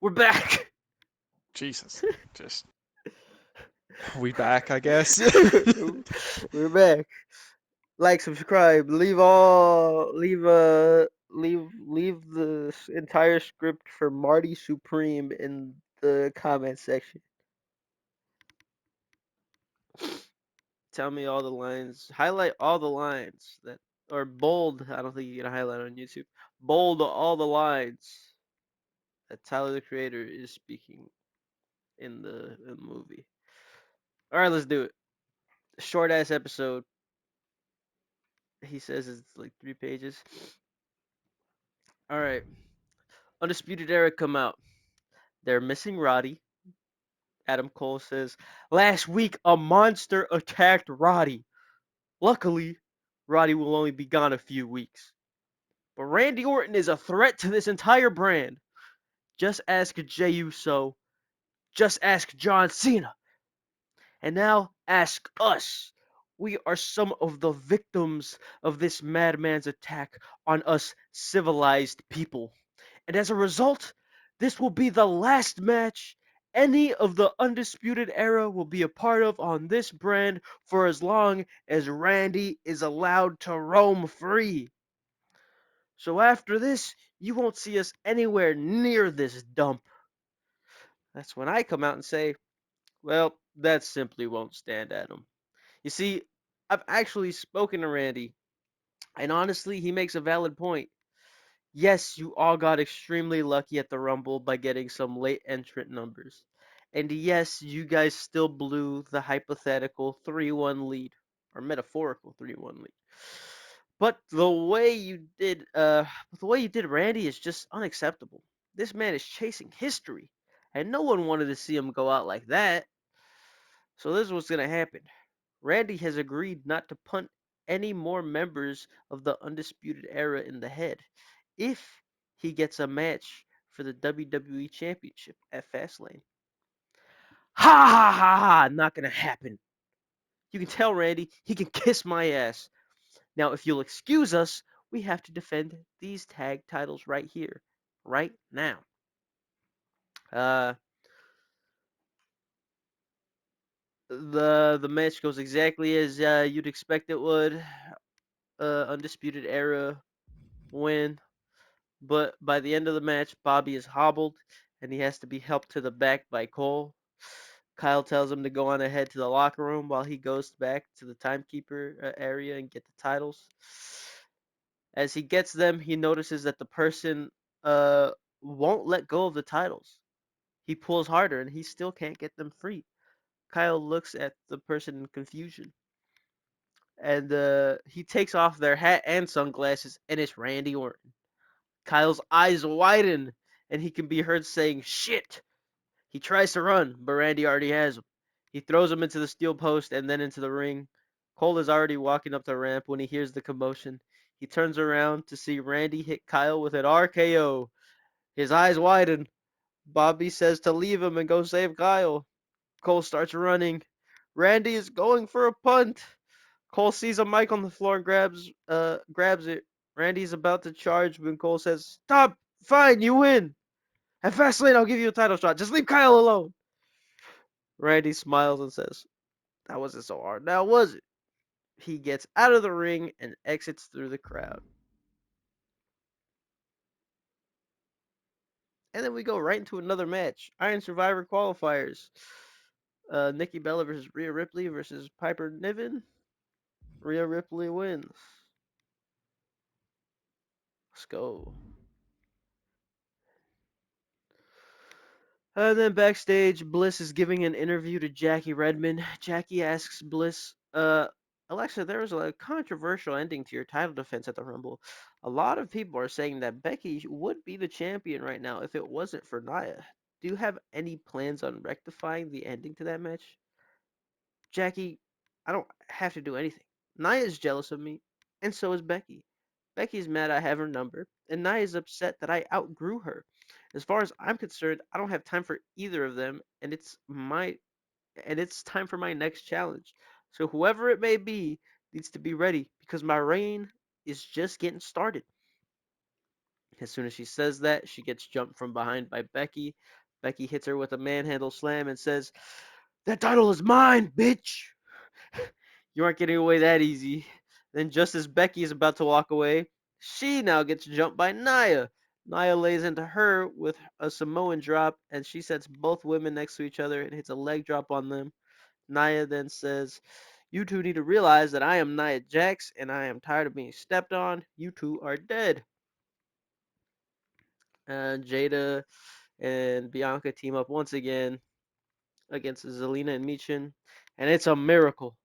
We're back. Jesus. Just we back, I guess. We're back. Like, subscribe, leave the entire script for Marty Supreme in the comment section. Tell me all the lines. Highlight all the lines that or bold. I don't think you can highlight on YouTube. Bold all the lines that Tyler the Creator is speaking in the movie. All right, let's do it. Short ass episode. He says it's like 3 pages. All right. Undisputed Era come out. They're missing Roddy. Adam Cole says, "Last week a monster attacked Roddy. Luckily, Roddy will only be gone a few weeks. But Randy Orton is a threat to this entire brand. Just ask Jey Uso. Just ask John Cena. And now ask us. We are some of the victims of this madman's attack on us civilized people. And as a result, this will be the last match any of the Undisputed Era will be a part of on this brand for as long as Randy is allowed to roam free. So after this, you won't see us anywhere near this dump." That's when I come out and say, well, that simply won't stand at him. You see, I've actually spoken to Randy, and honestly, he makes a valid point. Yes, you all got extremely lucky at the Rumble by getting some late entrant numbers. And yes, you guys still blew the hypothetical 3-1 lead, or metaphorical 3-1 lead. But the way you did Randy is just unacceptable. This man is chasing history, and no one wanted to see him go out like that. So this is what's gonna happen. Randy has agreed not to punt any more members of the Undisputed Era in the head if he gets a match for the WWE Championship at Fastlane. Ha ha ha ha! Not gonna happen. You can tell Randy he can kiss my ass. Now, if you'll excuse us, we have to defend these tag titles right here, right now. Uh, the match goes exactly as you'd expect it would. Undisputed Era win, but by the end of the match, Bobby is hobbled and he has to be helped to the back by Cole. Kyle tells him to go on ahead to the locker room while he goes back to the timekeeper area and get the titles. As he gets them, he notices that the person uh, won't let go of the titles. He pulls harder and he still can't get them free. Kyle looks at the person in confusion and he takes off their hat and sunglasses, and it's Randy Orton. Kyle's eyes widen and he can be heard saying, "Shit." He tries to run, but Randy already has him. He throws him into the steel post and then into the ring. Cole is already walking up the ramp when he hears the commotion. He turns around to see Randy hit Kyle with an RKO. His eyes widen. Bobby says to leave him and go save Kyle. Cole starts running. Randy is going for a punt. Cole sees a mic on the floor and grabs it. Randy's about to charge when Cole says, "Stop! Fine, you win. At Fastlane, I'll give you a title shot. Just leave Kyle alone." Randy smiles and says, "That wasn't so hard, now was it?" He gets out of the ring and exits through the crowd. And then we go right into another match. Iron Survivor qualifiers. Nikki Bella versus Rhea Ripley versus Piper Niven. Rhea Ripley wins. Let's go. And then backstage, Bliss is giving an interview to Jackie Redmond. Jackie asks Bliss, Alexa, there was a controversial ending to your title defense at the Rumble. A lot of people are saying that Becky would be the champion right now if it wasn't for Nia. Do you have any plans on rectifying the ending to that match? Jackie, I don't have to do anything. Nia is jealous of me, and so is Becky. Becky's mad I have her number, and Nia's upset that I outgrew her. As far as I'm concerned, I don't have time for either of them, and it's time for my next challenge. So whoever it may be needs to be ready because my reign is just getting started. As soon as she says that, she gets jumped from behind by Becky. Becky hits her with a manhandle slam and says, "That title is mine, bitch! You aren't getting away that easy." Then, just as Becky is about to walk away, she now gets jumped by Nia. Nia lays into her with a Samoan drop, and she sets both women next to each other and hits a leg drop on them. Nia then says, "You two need to realize that I am Nia Jax, and I am tired of being stepped on. You two are dead." Jada and Bianca team up once again against Zelina and Michin, and it's a miracle.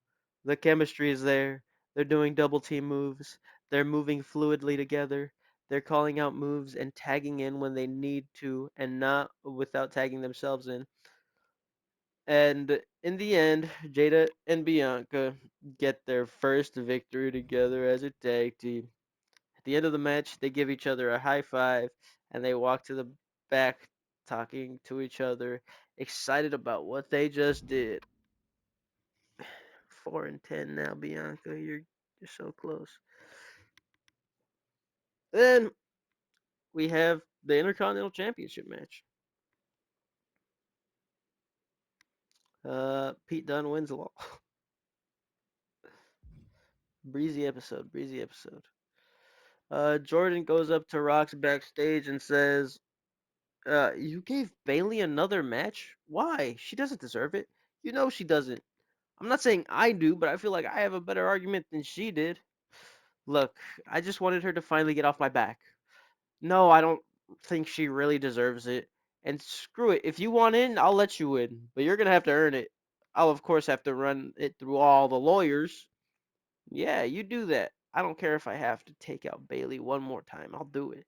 The chemistry is there. They're doing double team moves. They're moving fluidly together. They're calling out moves and tagging in when they need to, and not without tagging themselves in. And in the end, Jada and Bianca get their first victory together as a tag team. At the end of the match, they give each other a high five and they walk to the back talking to each other, excited about what they just did. 4-10 now, Bianca. You're so close. Then we have the Intercontinental Championship match. Pete Dunne wins all. Breezy episode, breezy episode. Jordan goes up to Rox backstage and says, "You gave Bailey another match? Why? She doesn't deserve it. You know she doesn't. I'm not saying I do, but I feel like I have a better argument than she did. Look, I just wanted her to finally get off my back. No, I don't think she really deserves it. And screw it. If you want in, I'll let you in. But you're going to have to earn it. I'll, of course, have to run it through all the lawyers. Yeah, you do that. I don't care if I have to take out Bailey one more time. I'll do it.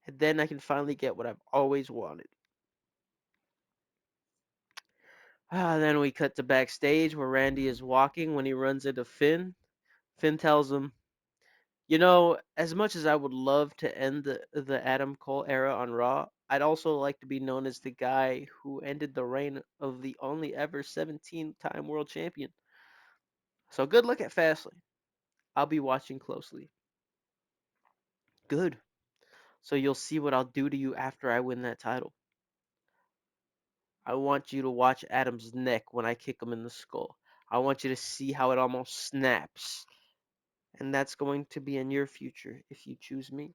And then I can finally get what I've always wanted." Then we cut to backstage where Randy is walking when he runs into Finn. Finn tells him, as much as I would love to end the Adam Cole era on Raw, I'd also like to be known as the guy who ended the reign of the only ever 17-time world champion. So good luck at Fastlane. I'll be watching closely. Good. So you'll see what I'll do to you after I win that title. I want you to watch Adam's neck when I kick him in the skull. I want you to see how it almost snaps. And that's going to be in your future if you choose me.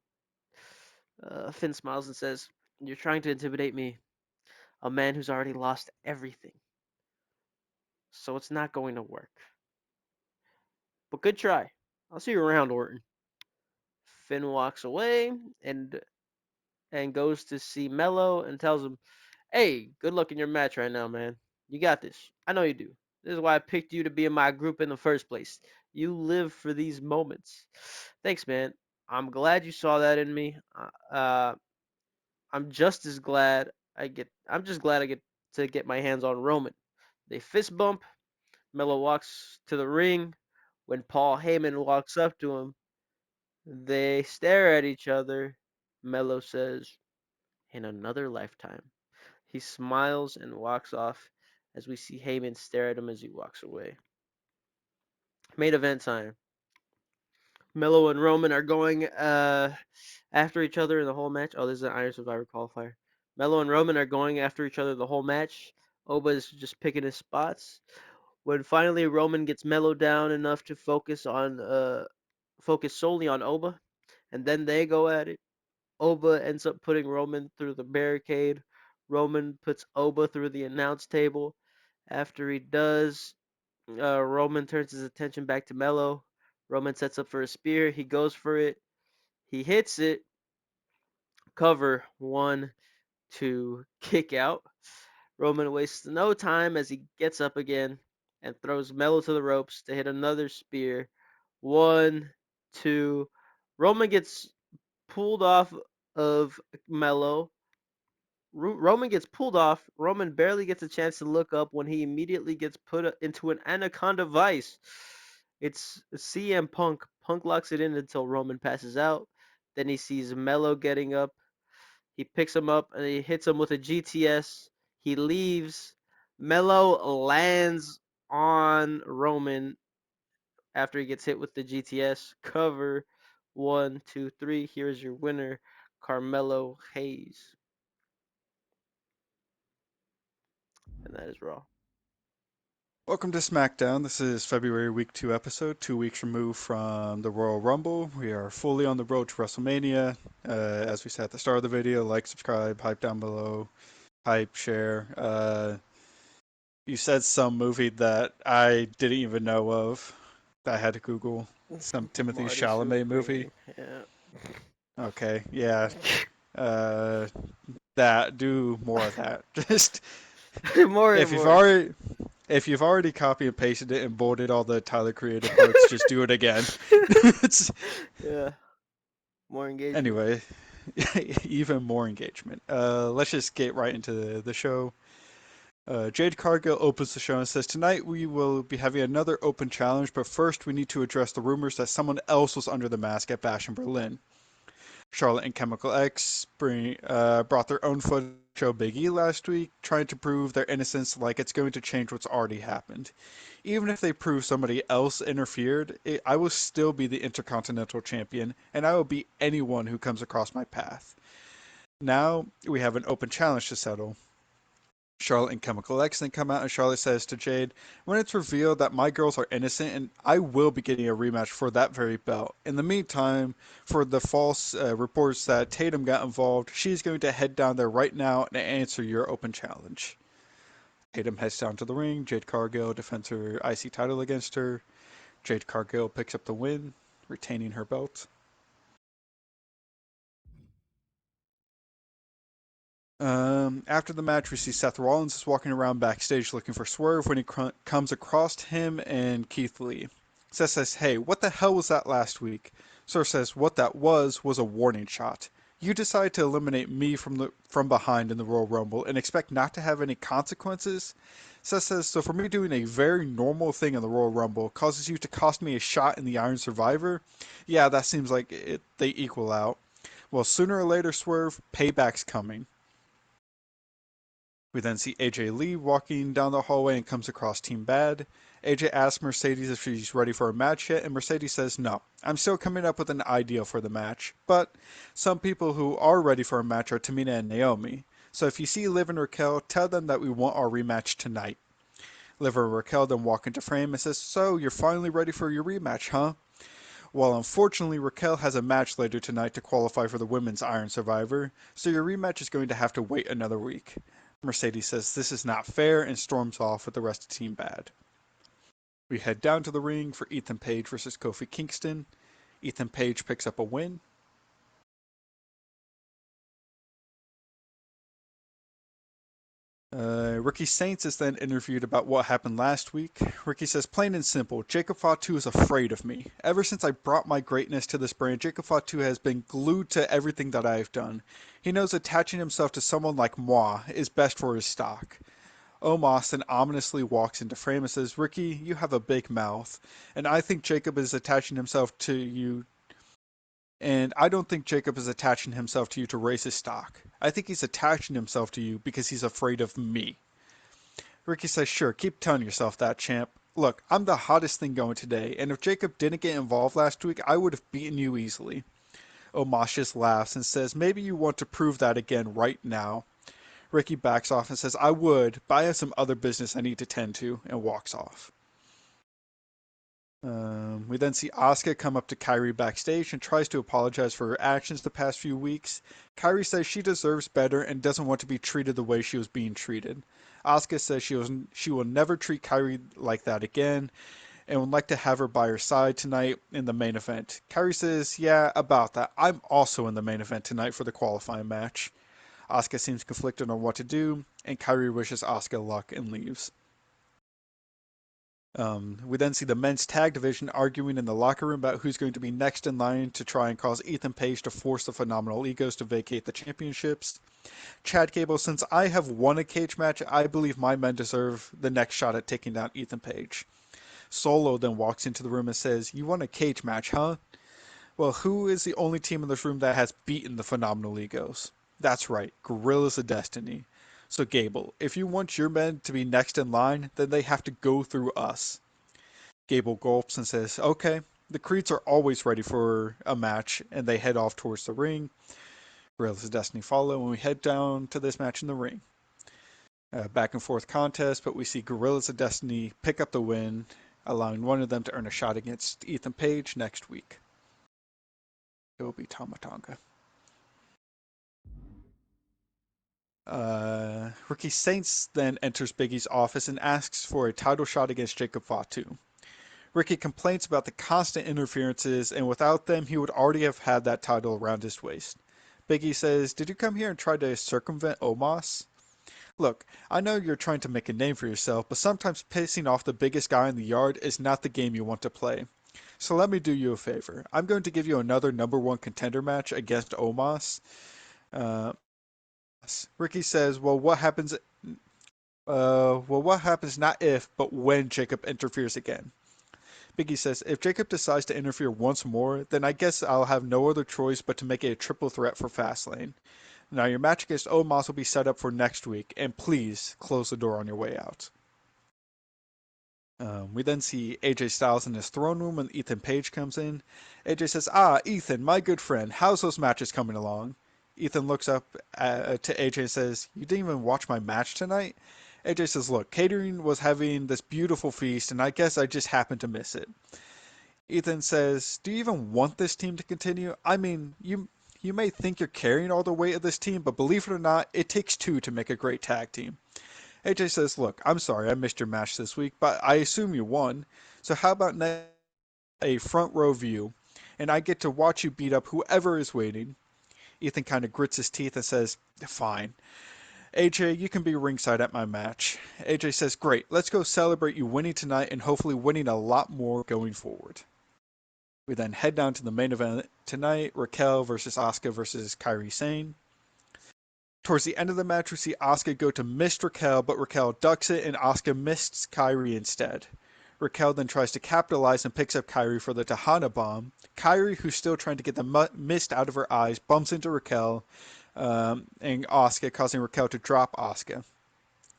Finn smiles and says, "You're trying to intimidate me, a man who's already lost everything. So it's not going to work. But good try. I'll see you around, Orton." Finn walks away and goes to see Mello and tells him, "Hey, good luck in your match right now, man. You got this. I know you do. This is why I picked you to be in my group in the first place. You live for these moments." "Thanks, man. I'm glad you saw that in me. I'm just as glad I'm just glad I get to get my hands on Roman." They fist bump. Melo walks to the ring. When Paul Heyman walks up to him, they stare at each other. Melo says, "In another lifetime." He smiles and walks off as we see Heyman stare at him as he walks away. Main event time. Melo and Roman are going after each other in the whole match. Oh, this is an Iron Survivor qualifier. Melo and Roman are going after each other the whole match. Oba is just picking his spots. When finally Roman gets Melo down enough to focus solely on Oba, and then they go at it. Oba ends up putting Roman through the barricade. Roman puts Oba through the announce table. After he does, Roman turns his attention back to Melo. Roman sets up for a spear. He goes for it. He hits it. Cover. 1, 2, kick out. Roman wastes no time as he gets up again and throws Melo to the ropes to hit another spear. 1, 2. Roman gets pulled off of Melo. Roman gets pulled off. Roman barely gets a chance to look up when he immediately gets put into an anaconda vice. It's CM Punk. Punk locks it in until Roman passes out. Then he sees Melo getting up. He picks him up and he hits him with a GTS. He leaves. Melo lands on Roman after he gets hit with the GTS. Cover. 1, 2, 3. Here's your winner. Carmelo Hayes, and that is Raw. Welcome to SmackDown. This is February Week 2 episode, 2 weeks removed from the Royal Rumble. We are fully on the road to WrestleMania. As we said at the start of the video, like, subscribe, hype down below, hype, share. You said some movie that I didn't even know of that I had to Google. Some Timothy Marty Chalamet movie. Supreme. Yeah. Okay, yeah. Uh, that do more of that. Just More and if you've more. already if you've already copy and pasted it and bolded all the Tyler created parts, just do it again. It's, Yeah. More engagement. anyway, even more engagement. Let's just get right into the show. Jade Cargill opens the show and says, "Tonight we will be having another open challenge, but first we need to address the rumors that someone else was under the mask at Bash in Berlin." Charlotte and Chemical X brought their own footage to show Big E last week, trying to prove their innocence like it's going to change what's already happened. Even if they prove somebody else interfered, I will still be the Intercontinental Champion, and I will beat anyone who comes across my path. Now we have an open challenge to settle. Charlotte and Chemical X then come out, and Charlotte says to Jade, "When it's revealed that my girls are innocent, and I will be getting a rematch for that very belt. In the meantime, for the false reports that Tatum got involved, she's going to head down there right now and answer your open challenge." Tatum heads down to the ring. Jade Cargill defends her IC title against her. Jade Cargill picks up the win, retaining her belt. After the match, we see Seth Rollins is walking around backstage looking for Swerve when he comes across him and Keith Lee. Seth says, "Hey, what the hell was that last week?" Swerve says, "What that was a warning shot. You decide to eliminate me from behind in the Royal Rumble and expect not to have any consequences?" Seth says, "So for me doing a very normal thing in the Royal Rumble causes you to cost me a shot in the Iron Survivor? Yeah, that seems like they equal out. Well, sooner or later, Swerve, payback's coming." We then see AJ Lee walking down the hallway and comes across Team Bad. AJ asks Mercedes if she's ready for a match yet, and Mercedes says no. "I'm still coming up with an idea for the match, but some people who are ready for a match are Tamina and Naomi. So if you see Liv and Raquel, tell them that we want our rematch tonight." Liv and Raquel then walk into frame and says, "So you're finally ready for your rematch, huh?" Well, unfortunately, Raquel has a match later tonight to qualify for the Women's Iron Survivor, so your rematch is going to have to wait another week. Mercedes says this is not fair and storms off with the rest of Team Bad. We head down to the ring for Ethan Page versus Kofi Kingston. Ethan Page picks up a win. Ricky Saints is then interviewed about what happened last week. Ricky says, "Plain and simple, Jacob Fatu is afraid of me. Ever since I brought my greatness to this brand, Jacob Fatu has been glued to everything that I have done. He knows attaching himself to someone like moi is best for his stock." Omos then ominously walks into frame and says, "Ricky, you have a big mouth, and I think Jacob is attaching himself to you and I don't think Jacob is attaching himself to you to raise his stock. I think he's attaching himself to you because he's afraid of me." Ricky says, "Sure, keep telling yourself that, champ. Look, I'm the hottest thing going today, and if Jacob didn't get involved last week, I would have beaten you easily." Omos just laughs and says, "Maybe you want to prove that again right now." Ricky backs off and says, "I would, but I have some other business I need to tend to," and walks off. We then see Asuka come up to Kairi backstage and tries to apologize for her actions the past few weeks. Kairi says she deserves better and doesn't want to be treated the way she was being treated. Asuka says she will never treat Kairi like that again and would like to have her by her side tonight in the main event. Kairi says, "Yeah, about that. I'm also in the main event tonight for the qualifying match." Asuka seems conflicted on what to do, and Kairi wishes Asuka luck and leaves. We then see the men's tag division arguing in the locker room about who's going to be next in line to try and cause Ethan Page to force the Phenomenal Egos to vacate the championships. Chad Gable, "Since I have won a cage match, I believe my men deserve the next shot at taking down Ethan Page." Solo then walks into the room and says, "You won a cage match, huh? Well, who is the only team in this room that has beaten the Phenomenal Egos? That's right, Gorillas of Destiny. So Gable, if you want your men to be next in line, then they have to go through us." Gable gulps and says, "Okay." The Creeds are always ready for a match, and they head off towards the ring. Gorillas of Destiny follow when we head down to this match in the ring. Back and forth contest, but we see Gorillas of Destiny pick up the win, allowing one of them to earn a shot against Ethan Page next week. It will be Tamatanga. Ricky Saints then enters Biggie's office and asks for a title shot against Jacob Fatu. Ricky complains about the constant interferences, and without them, he would already have had that title around his waist. Biggie says, "Did you come here and try to circumvent Omos? Look, I know you're trying to make a name for yourself, but sometimes pissing off the biggest guy in the yard is not the game you want to play. So let me do you a favor. I'm going to give you another number one contender match against Omos." Ricky says, what happens not if, but when Jacob interferes again? Biggie says, "If Jacob decides to interfere once more, then I guess I'll have no other choice but to make it a triple threat for Fastlane. Now your match against Omos will be set up for next week, and please close the door on your way out." We then see AJ Styles in his throne room when Ethan Page comes in. AJ says, "Ah, Ethan, my good friend, how's those matches coming along?" Ethan looks up to AJ and says, "You didn't even watch my match tonight?" AJ says, "Look, catering was having this beautiful feast, and I guess I just happened to miss it." Ethan says, "Do you even want this team to continue? I mean, you may think you're carrying all the weight of this team, but believe it or not, it takes two to make a great tag team." AJ says, "Look, I'm sorry I missed your match this week, but I assume you won. So how about next a front row view, and I get to watch you beat up whoever is waiting?" Ethan kind of grits his teeth and says, "Fine. AJ, you can be ringside at my match." AJ says, "Great, let's go celebrate you winning tonight and hopefully winning a lot more going forward." We then head down to the main event tonight, Raquel versus Asuka versus Kairi Sane. Towards the end of the match, we see Asuka go to miss Raquel, but Raquel ducks it and Asuka misses Kairi instead. Raquel then tries to capitalize and picks up Kairi for the Tahana bomb. Kairi, who's still trying to get the mist out of her eyes, bumps into Raquel and Asuka, causing Raquel to drop Asuka.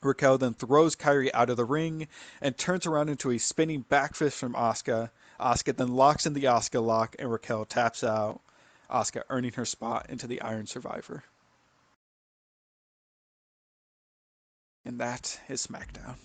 Raquel then throws Kairi out of the ring and turns around into a spinning back fist from Asuka. Asuka then locks in the Asuka lock and Raquel taps out, Asuka earning her spot into the Iron Survivor. And that is SmackDown.